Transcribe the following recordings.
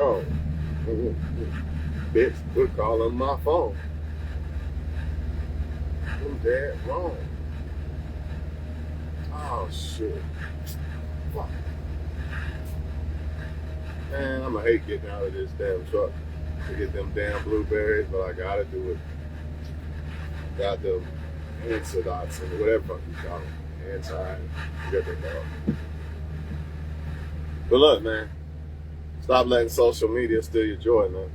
Oh, bitch, quit calling my phone. I'm dead wrong. Oh shit. Fuck. Man, I'ma hate getting out of this damn truck to get them damn blueberries, but I gotta do it. Got them antidotes and whatever fuck you call them. Anti, whatever they call them. But look, man, stop letting social media steal your joy, man.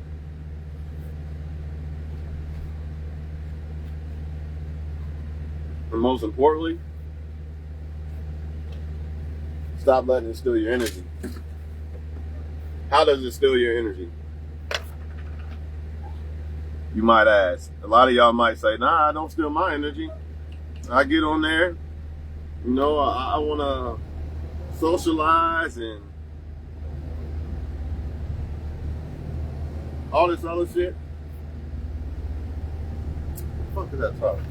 And most importantly, stop letting it steal your energy. How does it steal your energy? You might ask. A lot of y'all might say, nah, I don't steal my energy. I get on there, you know, I want to socialize and all this other shit. What the fuck is that talking?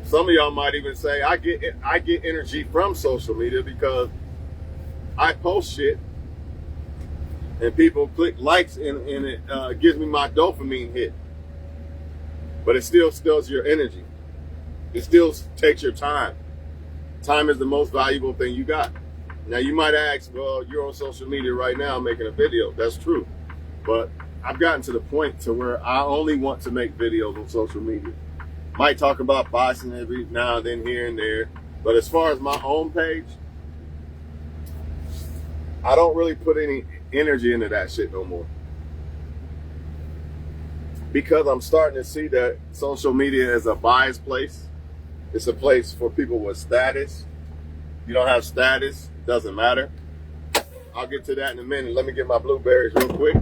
Some of y'all might even say, I get energy from social media because I post shit and people click likes and it gives me my dopamine hit. But it still steals your energy. It still takes your time. Time is the most valuable thing you got. Now you might ask, well, you're on social media right now making a video. That's true. But I've gotten to the point to where I only want to make videos on social media. Might talk about boxing every now and then here and there. But as far as my own page, I don't really put any energy into that shit no more. Because I'm starting to see that social media is a biased place. It's a place for people with status. You don't have status, it doesn't matter. I'll get to that in a minute. Let me get my blueberries real quick.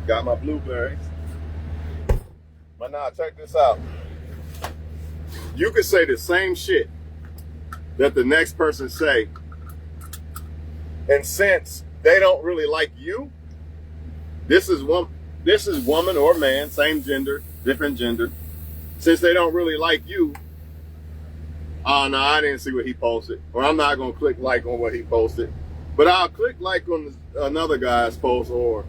Got my blueberries. But now check this out. You could say the same shit that the next person say, and since they don't really like you, this is woman or man, same gender, different gender. Since they don't really like you, oh no, I didn't see what he posted, or I'm not gonna click like on what he posted, but I'll click like on another guy's post. Or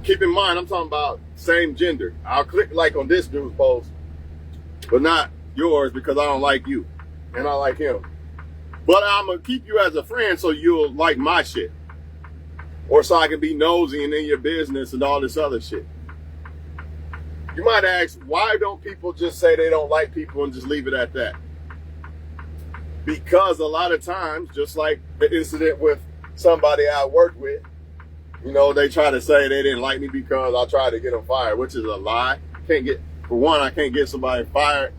keep in mind, I'm talking about same gender. I'll click like on this dude's post, but not yours because I don't like you and I like him. But I'm gonna keep you as a friend so you'll like my shit, or so I can be nosy and in your business and all this other shit. You might ask, why don't people just say they don't like people and just leave it at that? Because a lot of times, just like the incident with somebody I worked with, you know, they try to say they didn't like me because I tried to get them fired, which is a lie. For one, I can't get somebody fired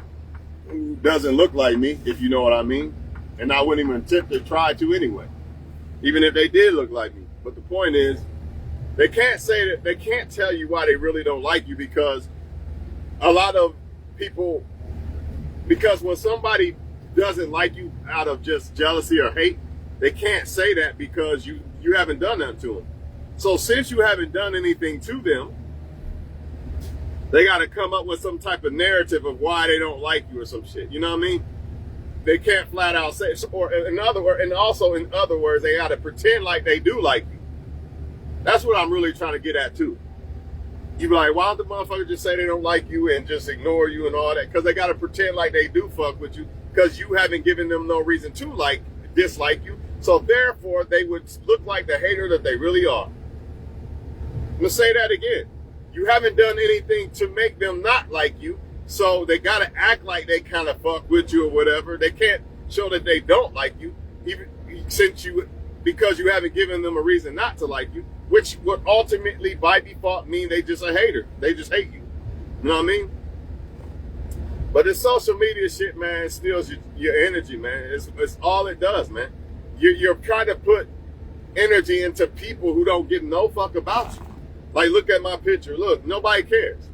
who doesn't look like me, if you know what I mean. And I wouldn't even attempt to try to anyway, even if they did look like me. But the point is, they can't say that, they can't tell you why they really don't like you, because a lot of people, because when somebody doesn't like you out of just jealousy or hate, they can't say that because you haven't done nothing to them. So since you haven't done anything to them, they got to come up with some type of narrative of why they don't like you or some shit. You know what I mean? They can't flat out say, or in other words, and also in other words, they got to pretend like they do like you. That's what I'm really trying to get at too. You be like, why don't the motherfuckers just say they don't like you and just ignore you and all that? Because they got to pretend like they do fuck with you because you haven't given them no reason to dislike you. So therefore, they would look like the hater that they really are. I'm going to say that again. You haven't done anything to make them not like you. So they got to act like they kind of fuck with you or whatever. They can't show that they don't like you, even because you haven't given them a reason not to like you, which would ultimately, by default, mean they just a hater. They just hate you. You know what I mean? But this social media shit, man, steals your energy, man. It's all it does, man. You're trying to put energy into people who don't give no fuck about you. Like, look at my picture. Look, nobody cares.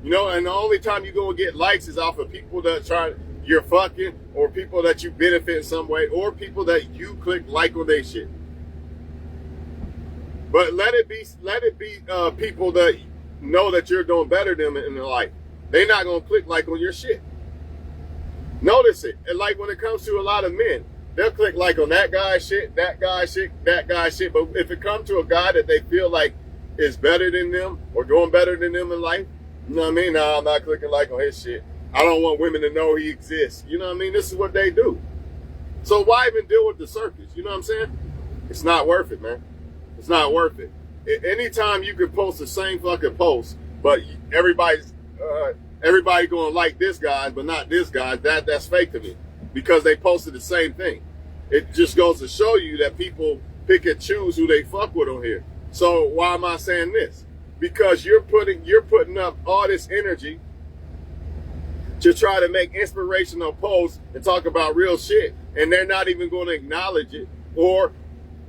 You know, and the only time you're going to get likes is off of people that you're fucking, or people that you benefit in some way, or people that you click like on their shit. But let it be people that know that you're doing better than them in their life. They're not going to click like on your shit. Notice it. And like when it comes to a lot of men, they'll click like on that guy's shit, that guy's shit, that guy's shit. But if it comes to a guy that they feel like is better than them or doing better than them in life, you know what I mean? Nah, I'm not clicking like on his shit. I don't want women to know he exists. You know what I mean? This is what they do. So why even deal with the circus? You know what I'm saying? It's not worth it, man. It's not worth it. Anytime you can post the same fucking post, but everybody going to like this guy, but not this guy, that's fake to me. Because they posted the same thing. It just goes to show you that people pick and choose who they fuck with on here. So why am I saying this? Because you're putting up all this energy to try to make inspirational posts and talk about real shit, and they're not even going to acknowledge it, or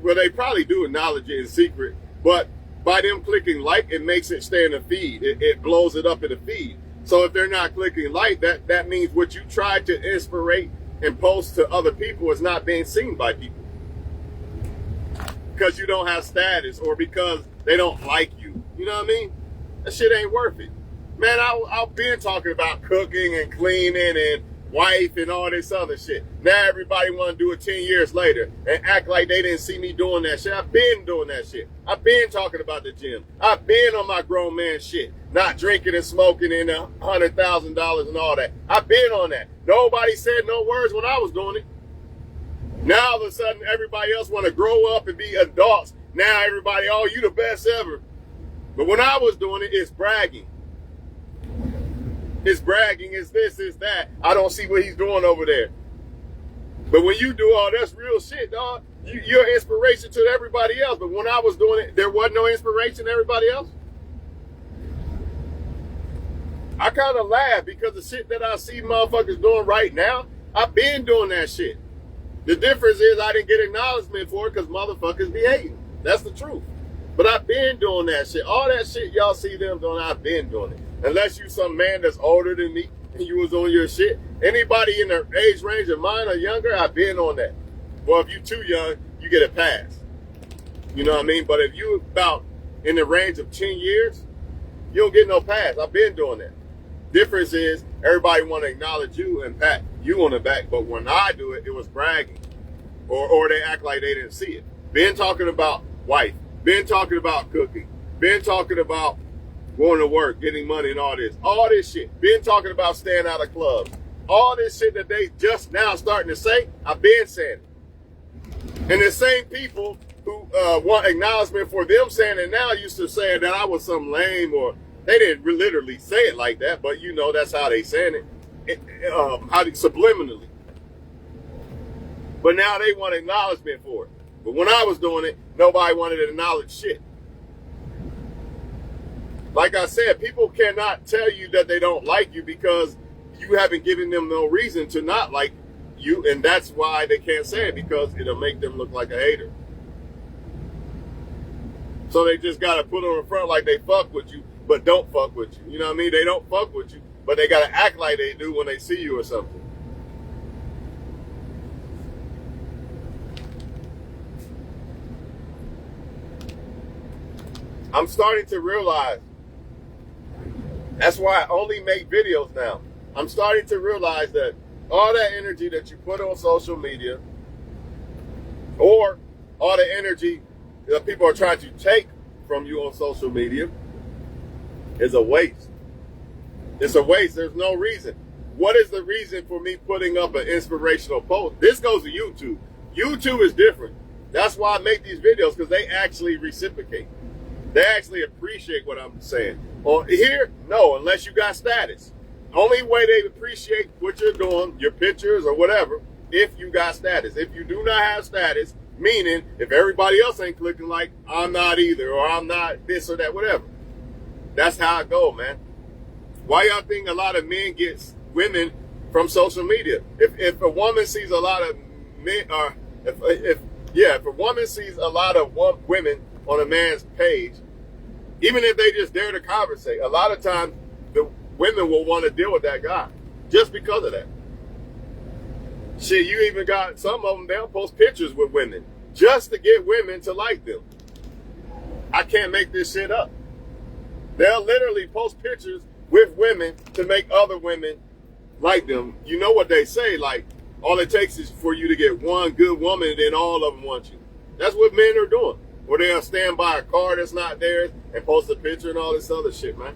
well, they probably do acknowledge it in secret, but by them clicking like, it makes it stay in the feed. It blows it up in the feed. So if they're not clicking like, that means what you tried to inspirate and post to other people is not being seen by people. Because you don't have status, or because they don't like you. You know what I mean? That shit ain't worth it. Man, I've been talking about cooking and cleaning and wife and all this other shit. Now everybody want to do it 10 years later and act like they didn't see me doing that shit. I've been doing that shit. I've been talking about the gym. I've been on my grown man shit. Not drinking and smoking and $100,000 and all that. I've been on that. Nobody said no words when I was doing it. Now all of a sudden everybody else want to grow up and be adults. Now everybody, oh, you the best ever. But when I was doing it, it's bragging. It's bragging, it's this, it's that. I don't see what he's doing over there. But when you do all that's real shit, dog, you're inspiration to everybody else. But when I was doing it, there wasn't no inspiration to everybody else. I kind of laugh because the shit that I see motherfuckers doing right now, I've been doing that shit. The difference is I didn't get acknowledgement for it because motherfuckers be hating. That's the truth. But I've been doing that shit. All that shit y'all see them doing, I've been doing it. Unless you some man that's older than me and you was on your shit. Anybody in the age range of mine or younger, I've been on that. Well, if you too young, you get a pass. You know what I mean? But if you about in the range of 10 years, you don't get no pass. I've been doing that. Difference is everybody want to acknowledge you and pat you on the back. But when I do it, it was bragging. Or they act like they didn't see it. Been talking about wife. Been talking about cooking. Been talking about going to work, getting money and all this shit. Been talking about staying out of clubs. All this shit that they just now starting to say, I've been saying it. And the same people who want acknowledgement for them saying it now used to say that I was some lame, or they didn't literally say it like that, but you know that's how they saying it, subliminally. But now they want acknowledgement for it. But when I was doing it, nobody wanted to acknowledge shit. Like I said, people cannot tell you that they don't like you because you haven't given them no reason to not like you, and that's why they can't say it, because it'll make them look like a hater. So they just gotta put on the front like they fuck with you, but don't fuck with you. You know what I mean? They don't fuck with you, but they gotta act like they do when they see you or something. I'm starting to realize that's why I only make videos now. I'm starting to realize that all that energy that you put on social media, or all the energy that people are trying to take from you on social media, is a waste. It's a waste. There's no reason. What is the reason for me putting up an inspirational post? This goes to YouTube. YouTube is different. That's why I make these videos, because they actually reciprocate. They actually appreciate what I'm saying. Or here, no, unless you got status. Only way they appreciate what you're doing, your pictures or whatever, if you got status. If you do not have status, meaning if everybody else ain't clicking like, I'm not either, or I'm not this or that, whatever. That's how it go, man. Why y'all think a lot of men get women from social media? If a woman sees a lot of men, or if a woman sees a lot of women on a man's page, even if they just dare to conversate, a lot of times the women will want to deal with that guy just because of that. Shit, you even got some of them, they'll post pictures with women just to get women to like them. I can't make this shit up. They'll literally post pictures with women to make other women like them. You know what they say, like, all it takes is for you to get one good woman and then all of them want you. That's what men are doing. Or they'll stand by a car that's not theirs and post a picture and all this other shit, man.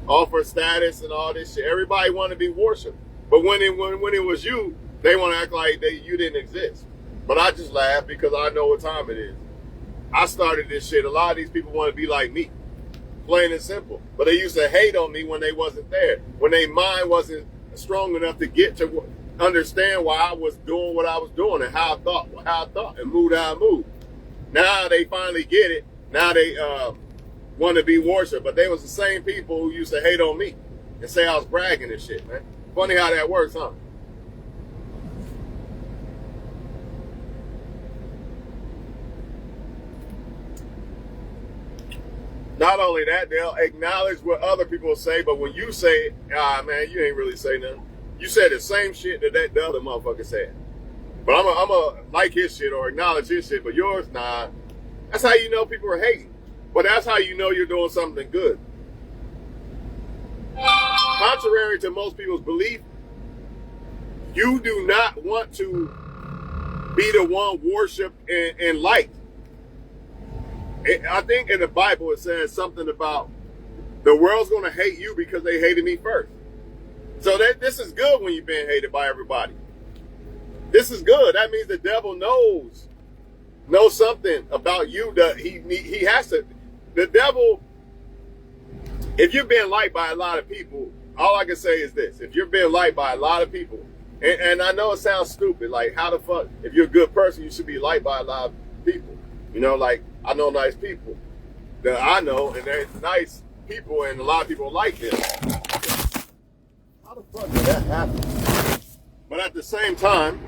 All for status and all this shit. Everybody want to be worshipped. But when it was you, they want to act like you didn't exist. But I just laugh because I know what time it is. I started this shit. A lot of these people want to be like me. Plain and simple. But they used to hate on me when they wasn't there. When their mind wasn't strong enough to get to understand why I was doing what I was doing and how I thought and moved how I moved. Now they finally get it. Now they want to be worshipped. But they was the same people who used to hate on me and say I was bragging and shit, man. Funny how that works, huh? Not only that, they'll acknowledge what other people say, but when you say it, man, you ain't really say nothing. You said the same shit that the other motherfucker said. But I'm a like his shit or acknowledge his shit, but yours, nah. That's how you know people are hating. But that's how you know you're doing something good. Contrary to most people's belief, you do not want to be the one worshipped and liked. I think in the Bible it says something about the world's going to hate you because they hated me first. So this is good when you're being hated by everybody. This is good. That means the devil knows something about you that he has to. The devil, if you're being liked by a lot of people, all I can say is this. If you're being liked by a lot of people, and I know it sounds stupid, like how the fuck, if you're a good person, you should be liked by a lot of people. You know, like, I know nice people that I know, and they're nice people, and a lot of people like them. How the fuck did that happen? But at the same time,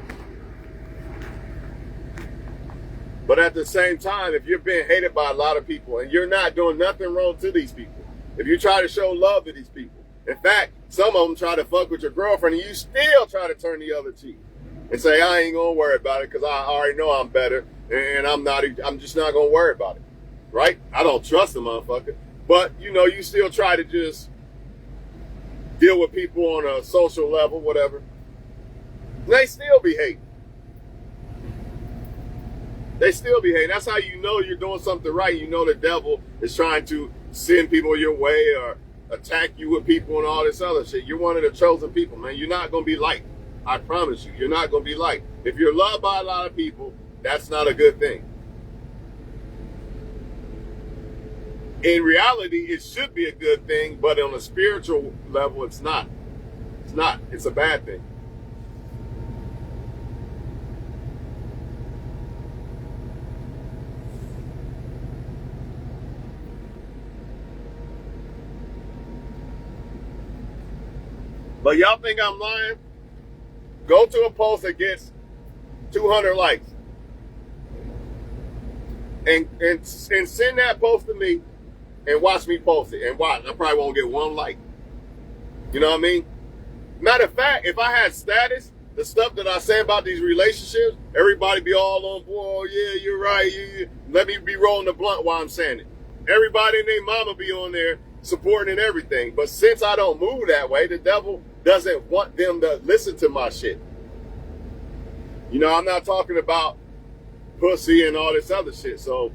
if you're being hated by a lot of people and you're not doing nothing wrong to these people, if you try to show love to these people, in fact, some of them try to fuck with your girlfriend and you still try to turn the other cheek and say, I ain't gonna worry about it because I already know I'm better and I'm just not gonna worry about it, right? I don't trust the motherfucker, but you know, you still try to just deal with people on a social level, whatever. They still be hating. They still be hating. That's how you know you're doing something right. You know the devil is trying to send people your way or attack you with people and all this other shit. You're one of the chosen people, man. You're not going to be liked. I promise you. You're not going to be liked. If you're loved by a lot of people, that's not a good thing. In reality, it should be a good thing, but on a spiritual level, it's not. It's not. It's a bad thing. But y'all think I'm lying? Go to a post that gets 200 likes and send that post to me and watch me post it. And watch, I probably won't get one like. You know what I mean? Matter of fact, if I had status, the stuff that I say about these relationships, everybody be all on board. Oh, yeah, you're right. Let me be rolling the blunt while I'm saying it. Everybody and their mama be on there supporting and everything. But since I don't move that way, the devil doesn't want them to listen to my shit. You know, I'm not talking about pussy and all this other shit. So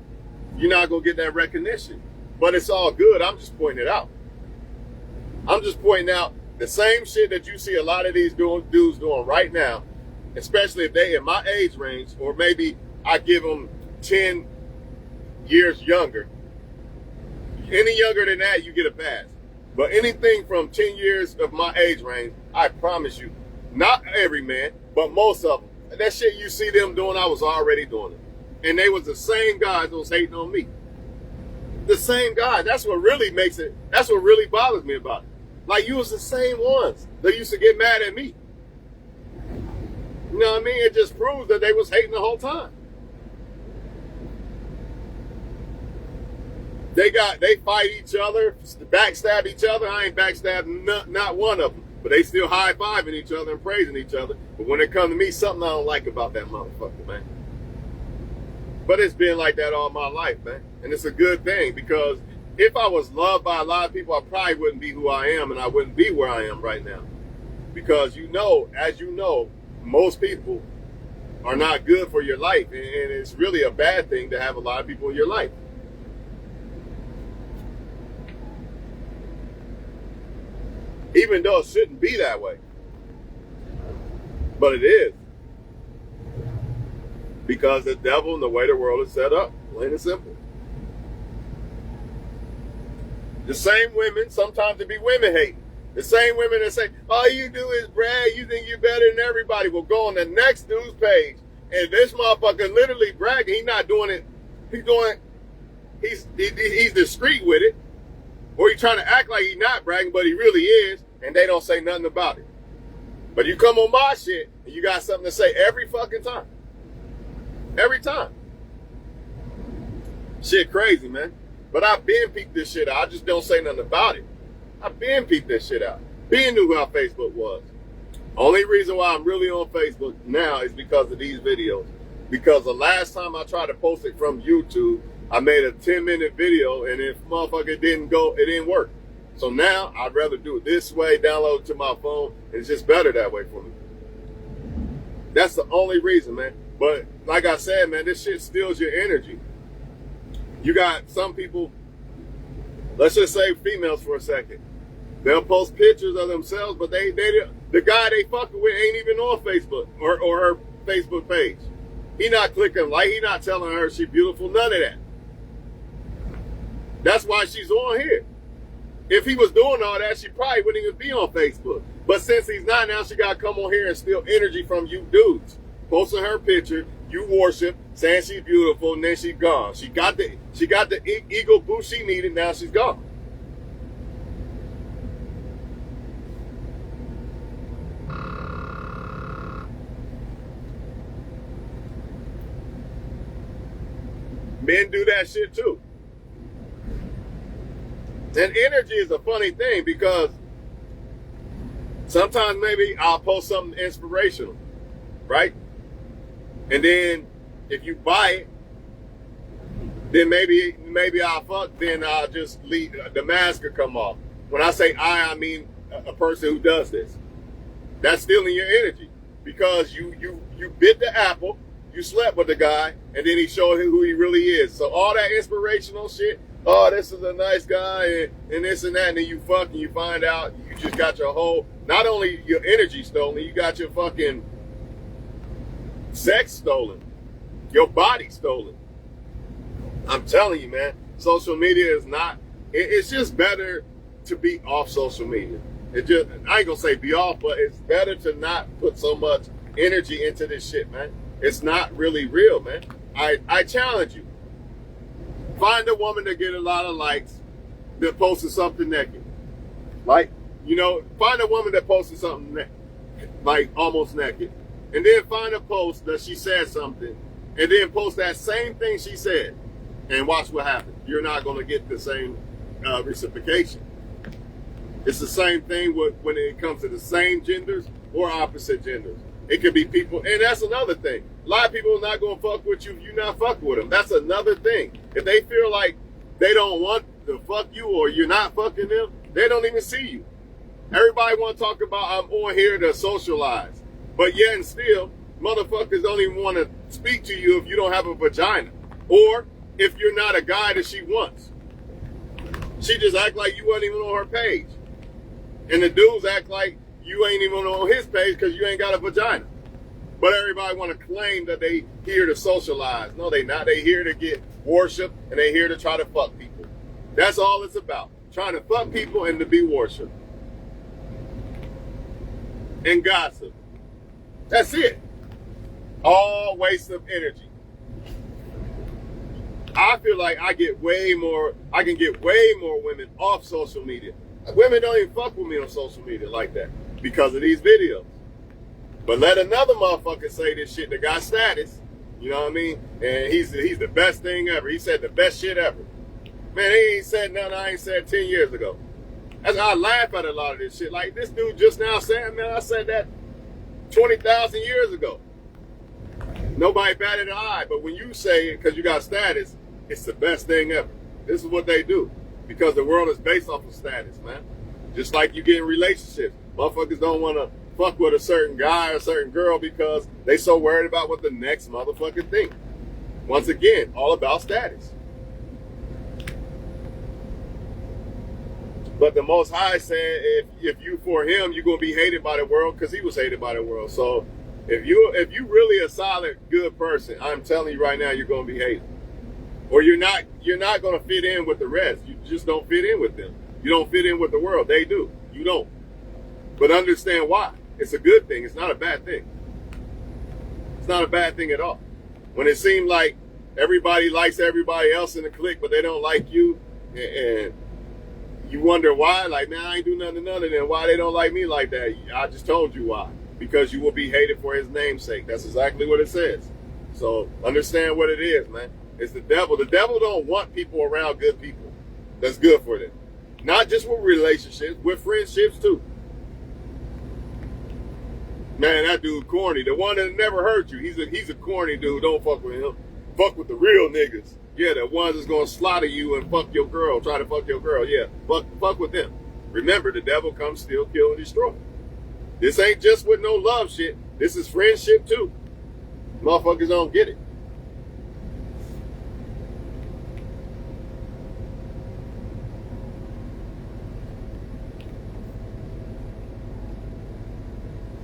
you're not going to get that recognition. But it's all good. I'm just pointing it out. I'm just pointing out the same shit that you see a lot of these dudes doing right now, especially if they in my age range, or maybe I give them 10 years younger. Any younger than that, you get a pass. But anything from 10 years of my age range, I promise you, not every man, but most of them, that shit you see them doing, I was already doing it. And they was the same guys that was hating on me. The same guys. That's what really makes it, that's what really bothers me about it. Like, you was the same ones that used to get mad at me. You know what I mean? It just proves that they was hating the whole time. They fight each other, backstab each other. I ain't backstabbing not one of them. But they still high-fiving each other and praising each other. But when it comes to me, something I don't like about that motherfucker, man. But it's been like that all my life, man. And it's a good thing, because if I was loved by a lot of people, I probably wouldn't be who I am, and I wouldn't be where I am right now. Because as you know, most people are not good for your life. And it's really a bad thing to have a lot of people in your life. Even though it shouldn't be that way. But it is. Because the devil and the way the world is set up. Plain and simple. The same women, sometimes it be women hating. The same women that say, all you do is brag, you think you're better than everybody. Will go on the next dude's page, and this motherfucker literally bragging. He's not doing it. He's discreet with it. Or he's trying to act like he's not bragging, but he really is, and they don't say nothing about it. But you come on my shit, and you got something to say every fucking time. Every time. Shit crazy, man. But I've been peeped this shit out. I just don't say nothing about it. I've been peeped this shit out. Been knew how Facebook was. Only reason why I'm really on Facebook now is because of these videos. Because the last time I tried to post it from YouTube, I made a 10-minute video, and if motherfucker didn't go, it didn't work. So now I'd rather do it this way, download it to my phone, and it's just better that way for me. That's the only reason, man. But like I said, man, this shit steals your energy. You got some people, let's just say females for a second. They'll post pictures of themselves, but the guy they fucking with ain't even on Facebook or her Facebook page. He not clicking like, he not telling her she beautiful, none of that. That's why she's on here. If he was doing all that, she probably wouldn't even be on Facebook. But since he's not, now she got to come on here and steal energy from you dudes. Posting her picture, you worship, saying she's beautiful, and then she's gone. She got the ego boost she needed, now she's gone. Men do that shit too. And energy is a funny thing, because sometimes maybe I'll post something inspirational, right? And then if you buy it, then maybe I'll fuck, then I'll just leave, the mask will come off. When I say I mean a person who does this. That's stealing your energy, because you bit the apple, you slept with the guy, and then he showed him who he really is. So all that inspirational shit, oh, this is a nice guy, and this and that, and then you fuck and you find out you just got your whole, not only your energy stolen, you got your fucking sex stolen, your body stolen. I'm telling you, man, social media is not, it's just better to be off social media. I ain't gonna say be off, but it's better to not put so much energy into this shit, man. It's not really real, man. I challenge you. Find a woman that get a lot of likes that posted something naked. Like, find a woman that posted something like almost naked. And then find a post that she said something. And then post that same thing she said. And watch what happens. You're not going to get the same reciprocation. It's the same thing when it comes to the same genders or opposite genders. It could be people, and that's another thing. A lot of people are not going to fuck with you if you're not fucking with them. That's another thing. If they feel like they don't want to fuck you or you're not fucking them, they don't even see you. Everybody want to talk about, I'm on here to socialize. But yet and still, motherfuckers don't even want to speak to you if you don't have a vagina. Or if you're not a guy that she wants. She just act like you wasn't even on her page. And the dudes act like you ain't even on his page because you ain't got a vagina. But everybody want to claim that they here to socialize. No, they not. They here to get worshiped, and they here to try to fuck people. That's all it's about. Trying to fuck people and to be worshiped. And gossip. That's it. All waste of energy. I feel like I can get way more women off social media. Women don't even fuck with me on social media like that because of these videos. But let another motherfucker say this shit that got status, you know what I mean? And he's the best thing ever. He said the best shit ever. Man, he ain't said nothing I ain't said 10 years ago. I laugh at a lot of this shit. Like this dude just now saying, man, I said that 20,000 years ago. Nobody batted an eye, but when you say it because you got status, it's the best thing ever. This is what they do because the world is based off of status, man. Just like you get in relationships. Motherfuckers don't want to fuck with a certain guy or a certain girl because they so worried about what the next motherfucker think. Once again, all about status. But the Most High said if you for him, you're going to be hated by the world because he was hated by the world. So if you really a solid, good person, I'm telling you right now, you're going to be hated. Or you're not going to fit in with the rest. You just don't fit in with them. You don't fit in with the world. They do. You don't. But understand why. It's a good thing. It's not a bad thing. It's not a bad thing at all. When it seems like everybody likes everybody else in the clique, but they don't like you, and you wonder why, like, man, I ain't do nothing to none of them. Why they don't like me like that? I just told you why. Because you will be hated for his namesake. That's exactly what it says. So understand what it is, man. It's the devil. The devil don't want people around good people. That's good for them. Not just with relationships, with friendships too. Man, that dude corny. The one that never hurt you. He's a corny dude. Don't fuck with him. Fuck with the real niggas. Yeah, the ones that's gonna slaughter you and fuck your girl, try to fuck your girl. Yeah, fuck with them. Remember, the devil comes, steal, kill, and destroy. This ain't just with no love shit. This is friendship too. Motherfuckers don't get it.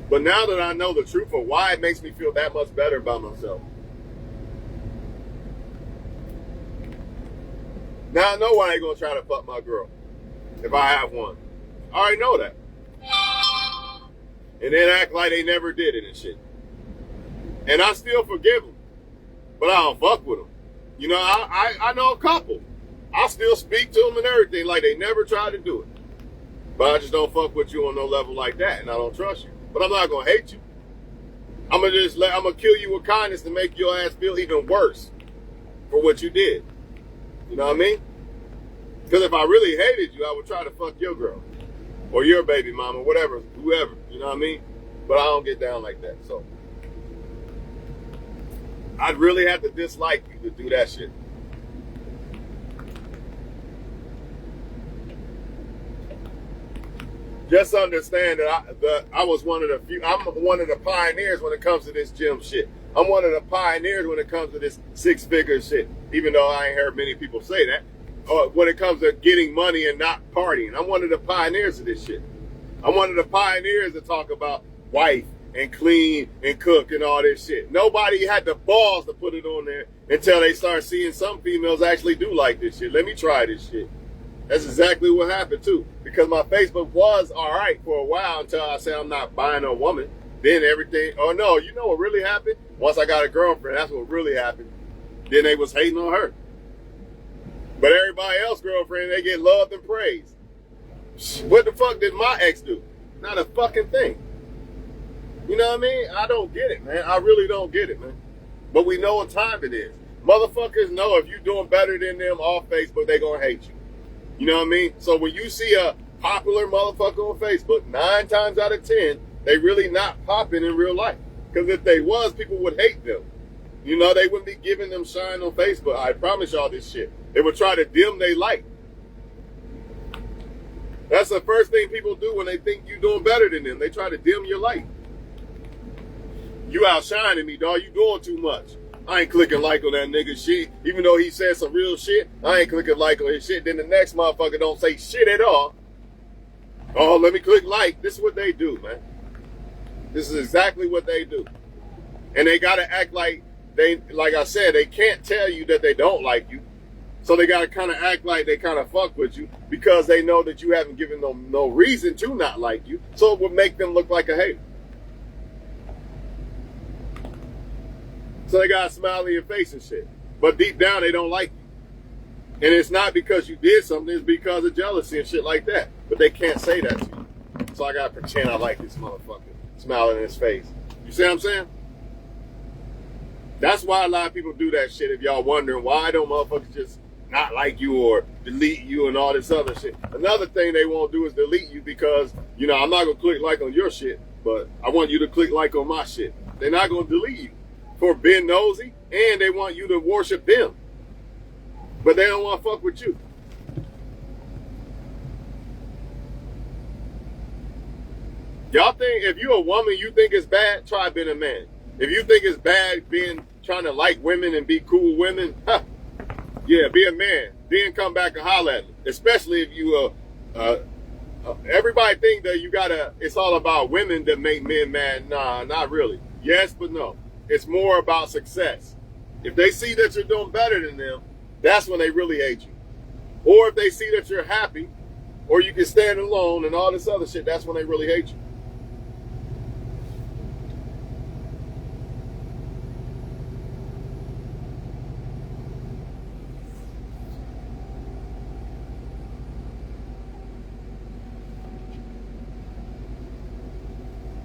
But now that I know the truth of why it makes me feel that much better about myself. Now I know why they gonna try to fuck my girl. If I have one. I already know that. And then act like they never did it and shit. And I still forgive them. But I don't fuck with them. You know, I know a couple. I still speak to them and everything like they never tried to do it. But I just don't fuck with you on no level like that. And I don't trust you. But I'm not gonna hate you. I'm gonna kill you with kindness to make your ass feel even worse for what you did. You know what I mean? Because if I really hated you, I would try to fuck your girl or your baby mama, whatever, whoever. You know what I mean? But I don't get down like that. So I'd really have to dislike you to do that shit. Just understand that I was one of the few. I'm one of the pioneers when it comes to this gym shit. I'm one of the pioneers when it comes to this six-figure shit. Even though I ain't heard many people say that. When it comes to getting money and not partying, I'm one of the pioneers of this shit. I'm one of the pioneers that talk about wife and clean and cook and all this shit. Nobody had the balls to put it on there until they start seeing some females actually do like this shit. Let me try this shit. That's exactly what happened too. Because my Facebook was all right for a while until I said I'm not buying a woman. Then everything, oh no, you know what really happened? Once I got a girlfriend, that's what really happened. Then they was hating on her. But everybody else girlfriend, they get loved and praised. What the fuck did my ex do? Not a fucking thing. You know what I mean? I don't get it, man. I really don't get it, man. But we know what time it is. Motherfuckers know if you're doing better than them off Facebook, they gonna hate you. You know what I mean? So when you see a popular motherfucker on Facebook, 9 times out of 10, they really not popping in real life. Because if they was, people would hate them. You know, they wouldn't be giving them shine on Facebook. I promise y'all this shit. They would try to dim their light. That's the first thing people do when they think you're doing better than them. They try to dim your light. You outshining me, dog. You doing too much. I ain't clicking like on that nigga shit. Even though he said some real shit, I ain't clicking like on his shit. Then the next motherfucker don't say shit at all. Oh, let me click like. This is what they do, man. This is exactly what they do. And they got to act like like I said, they can't tell you that they don't like you. So they got to kind of act like they kind of fuck with you because they know that you haven't given them no reason to not like you. So it would make them look like a hater. So they got to smile in your face and shit. But deep down, they don't like you. And it's not because you did something, it's because of jealousy and shit like that. But they can't say that to you. So I gotta pretend I like this motherfucker. Smiling in his face. You see what I'm saying? That's why a lot of people do that shit if y'all wondering why don't motherfuckers just not like you or delete you and all this other shit. Another thing they won't do is delete you because, you know, I'm not gonna click like on your shit, but I want you to click like on my shit. They're not gonna delete you for being nosy, and they want you to worship them. But they don't want to fuck with you. Y'all think if you're a woman, you think it's bad, try being a man. If you think it's bad trying to like women and be cool with women, yeah, be a man. Then come back and holler at them. Especially if you, everybody think that it's all about women that make men mad. Nah, not really. Yes, but no. It's more about success. If they see that you're doing better than them, that's when they really hate you. Or if they see that you're happy, or you can stand alone and all this other shit, that's when they really hate you.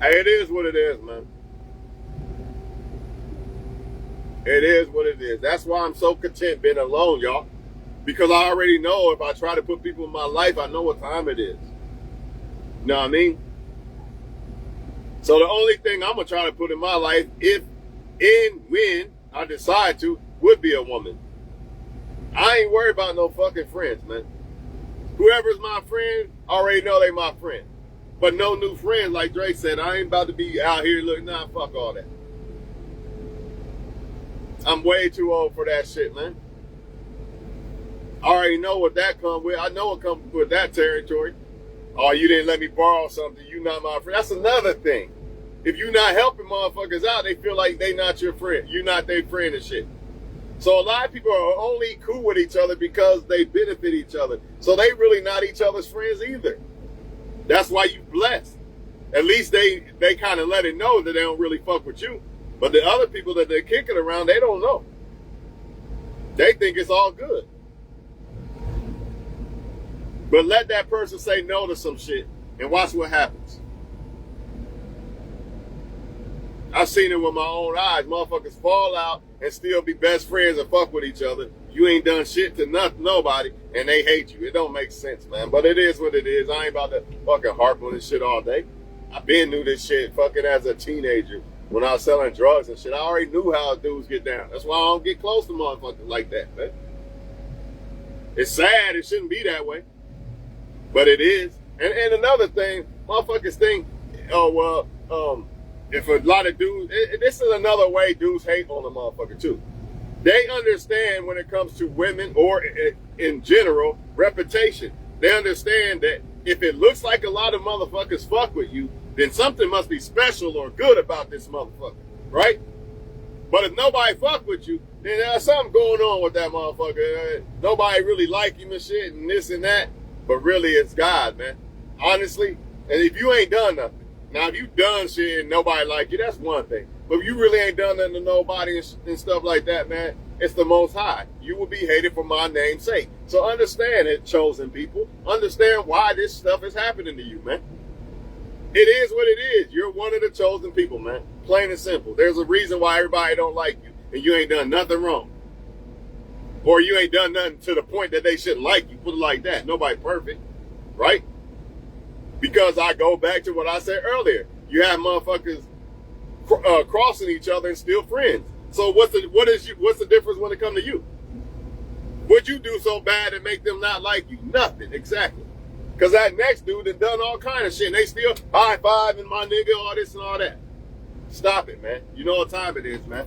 Hey, it is what it is, man. It is what it is. That's why I'm so content being alone, y'all. Because I already know if I try to put people in my life, I know what time it is. You know what I mean? So the only thing I'm going to try to put in my life, if and when I decide to, would be a woman. I ain't worried about no fucking friends, man. Whoever's my friend, I already know they my friend. But no new friends, like Drake said. I ain't about to be out here looking, nah, fuck all that. I'm way too old for that shit, man. I already know what that comes with. I know what comes with that territory. Oh, you didn't let me borrow something. You not my friend. That's another thing. If you not helping motherfuckers out, they feel like they not your friend. You not their friend and shit. So a lot of people are only cool with each other because they benefit each other. So they really not each other's friends either. That's why you blessed. At least they kind of let it know that they don't really fuck with you. But the other people that they're kicking around, they don't know. They think it's all good. But let that person say no to some shit and watch what happens. I've seen it with my own eyes. Motherfuckers fall out and still be best friends and fuck with each other. You ain't done shit to nobody and they hate you. It don't make sense, man. But it is what it is. I ain't about to fucking harp on this shit all day. I been knew this shit fucking as a teenager. When I was selling drugs and shit, I already knew how dudes get down. That's why I don't get close to motherfuckers like that, man. It's sad. It shouldn't be that way. But it is. And another thing, motherfuckers think, oh, well, if a lot of dudes, this is another way dudes hate on a motherfucker too. They understand when it comes to women or in general, reputation. They understand that if it looks like a lot of motherfuckers fuck with you, then something must be special or good about this motherfucker, right? But if nobody fuck with you, then there's something going on with that motherfucker. Nobody really like him and shit and this and that, but really it's God, man. Honestly, and if you ain't done nothing, now if you done shit and nobody like you, that's one thing. But if you really ain't done nothing to nobody and stuff like that, man, it's the Most High. You will be hated for my name's sake. So understand it, chosen people. Understand why this stuff is happening to you, man. It is what it is. You're one of the chosen people, man. Plain and simple. There's a reason why everybody don't like you, and you ain't done nothing wrong. Or you ain't done nothing to the point that they shouldn't like you. Put it like that. Nobody perfect, right? Because I go back to what I said earlier. You have motherfuckers crossing each other and still friends. So what's the difference when it comes to you? What'd you do so bad and make them not like you? Nothing, exactly. Because that next dude had done all kind of shit. And they still high-fiving my nigga, all this and all that. Stop it, man. You know what time it is, man.